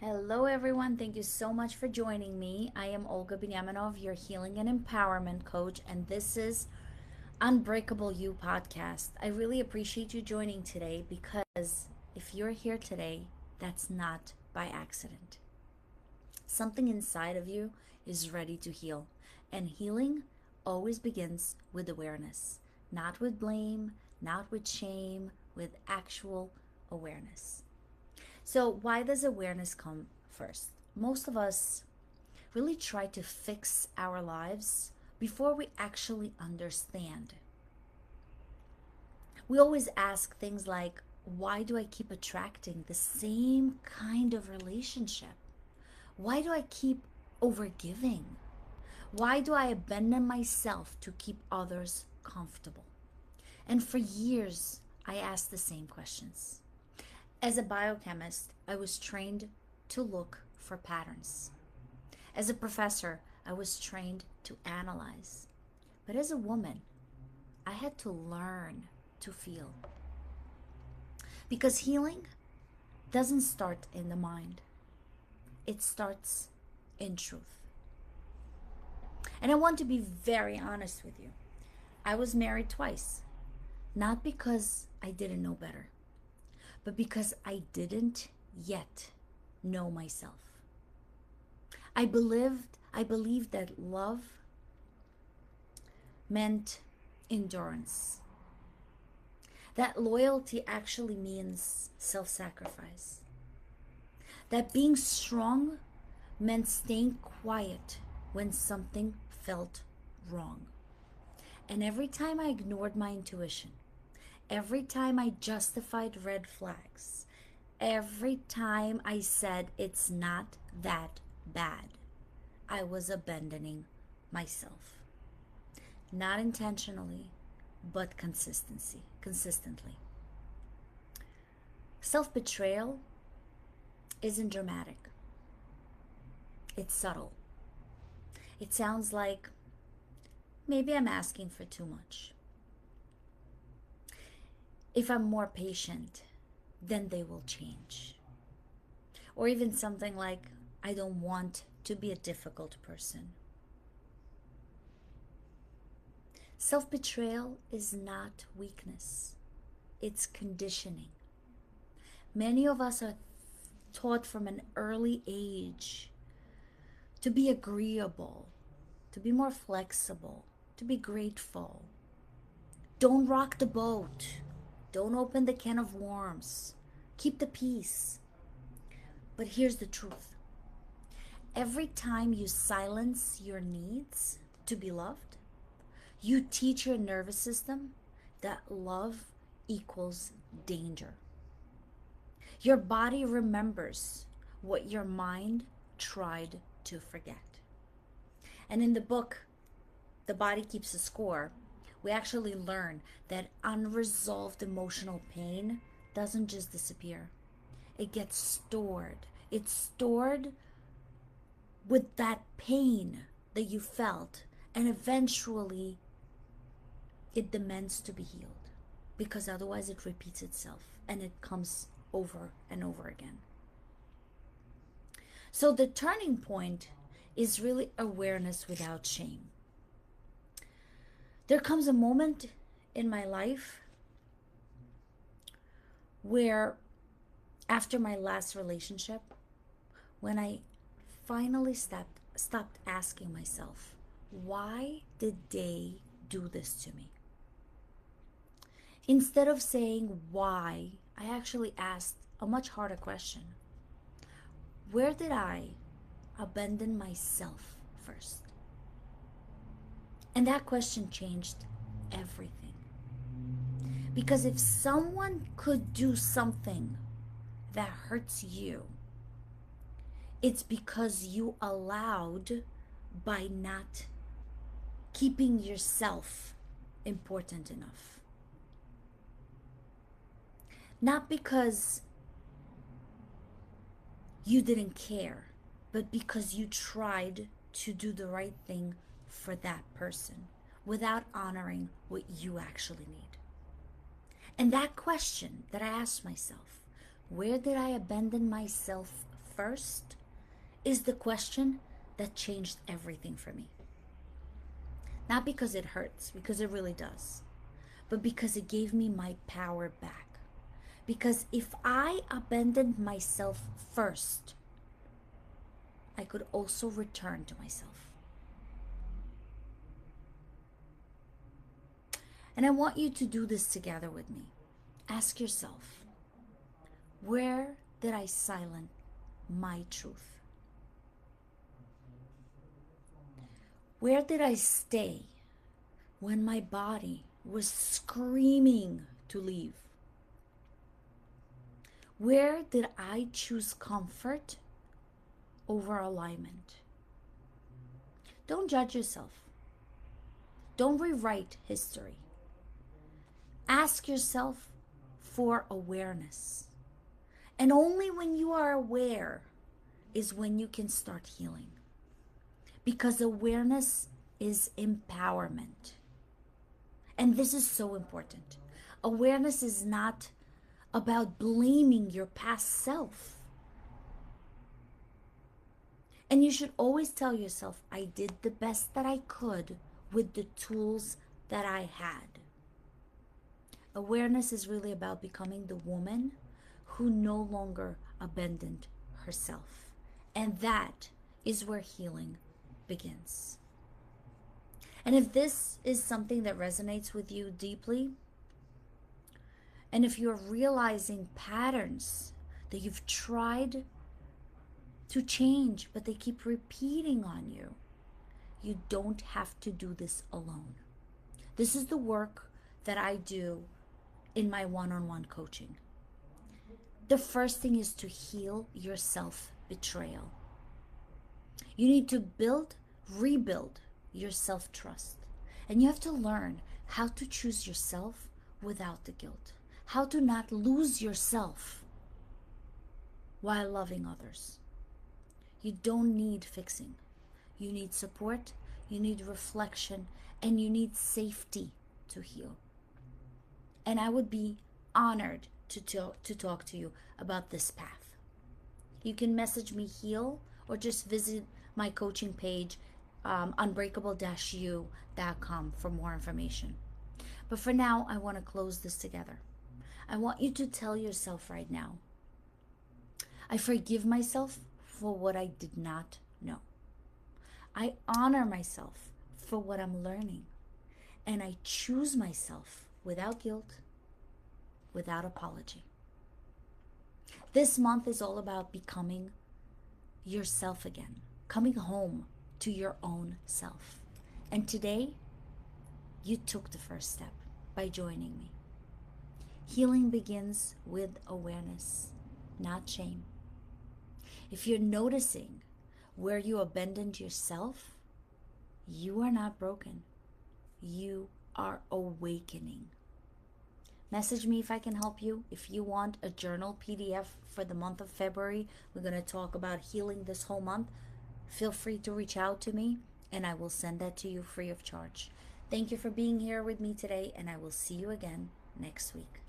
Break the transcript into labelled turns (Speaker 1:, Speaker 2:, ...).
Speaker 1: Hello, everyone. Thank you so much for joining me. I am Olga Binyaminov, your healing and empowerment coach, and this is Unbreakable-You podcast. I really appreciate you joining today because if you're here today, that's not by accident. Something inside of you is ready to heal, and healing always begins with awareness, not with blame, not with shame, with actual awareness. So, why does awareness come first? Most of us really try to fix our lives before we actually understand. We always ask things like, why do I keep attracting the same kind of relationship? Why do I keep overgiving? Why do I abandon myself to keep others comfortable? And for years, I asked the same questions. As a biochemist, I was trained to look for patterns. As a professor, I was trained to analyze. But as a woman, I had to learn to feel. Because healing doesn't start in the mind, it starts in truth. And I want to be very honest with you. I was married twice, not because I didn't know better, but because I didn't yet know myself. I believed that love meant endurance. That loyalty actually means self-sacrifice. That being strong meant staying quiet when something felt wrong. And every time I ignored my intuition, every time I justified red flags, every time I said it's not that bad, I was abandoning myself. Not intentionally, but consistently. Self-betrayal isn't dramatic. It's subtle. It sounds like maybe I'm asking for too much. If I'm more patient, then they will change. Or even something like, I don't want to be a difficult person. Self-betrayal is not weakness. It's conditioning. Many of us are taught from an early age to be agreeable, to be more flexible, to be grateful. Don't rock the boat. Don't open the can of worms. Keep the peace. But here's the truth. Every time you silence your needs to be loved, you teach your nervous system that love equals danger. Your body remembers what your mind tried to forget. And in the book, The Body Keeps a Score, we actually learn that unresolved emotional pain doesn't just disappear. It gets stored. It's stored with that pain that you felt, and eventually it demands to be healed, because otherwise it repeats itself and it comes over and over again. So the turning point is really awareness without shame. There comes a moment in my life where, after my last relationship, when I finally stopped asking myself, why did they do this to me? Instead of saying why, I actually asked a much harder question. Where did I abandon myself first? And that question changed everything. Because if someone could do something that hurts you, it's because you allowed by not keeping yourself important enough. Not because you didn't care, but because you tried to do the right thing for that person without honoring what you actually need. And that question that I asked myself, where did I abandon myself first is the question that changed everything for me. Not because it hurts, because it really does, but because it gave me my power back. Because if I abandoned myself first, I could also return to myself. And I want you to do this together with me. Ask yourself, where did I silence my truth? Where did I stay when my body was screaming to leave? Where did I choose comfort over alignment? Don't judge yourself. Don't rewrite history. Ask yourself for awareness. And only when you are aware is when you can start healing. Because awareness is empowerment. And this is so important. Awareness is not about blaming your past self. And you should always tell yourself, I did the best that I could with the tools that I had. Awareness is really about becoming the woman who no longer abandoned herself. And that is where healing begins. And if this is something that resonates with you deeply, and if you're realizing patterns that you've tried to change, but they keep repeating on you, you don't have to do this alone. This is the work that I do in my one-on-one coaching. The first thing is to heal your self-betrayal. You need to rebuild your self-trust. And you have to learn how to choose yourself without the guilt. How to not lose yourself while loving others. You don't need fixing. You need support, you need reflection, and you need safety to heal. And I would be honored to talk to you about this path. You can message me heal or just visit my coaching page, Unbreakable-You.com for more information. But for now, I want to close this together. I want you to tell yourself right now, I forgive myself for what I did not know. I honor myself for what I'm learning. And I choose myself without guilt, without apology. This month is all about becoming yourself again, coming home to your own self. And today, you took the first step by joining me. Healing begins with awareness, not shame. If you're noticing where you abandoned yourself, you are not broken. You are awakening. Message me if I can help you. If you want a journal PDF for the month of February, we're going to talk about healing this whole month. Feel free to reach out to me and I will send that to you free of charge. Thank you for being here with me today, and I will see you again next week.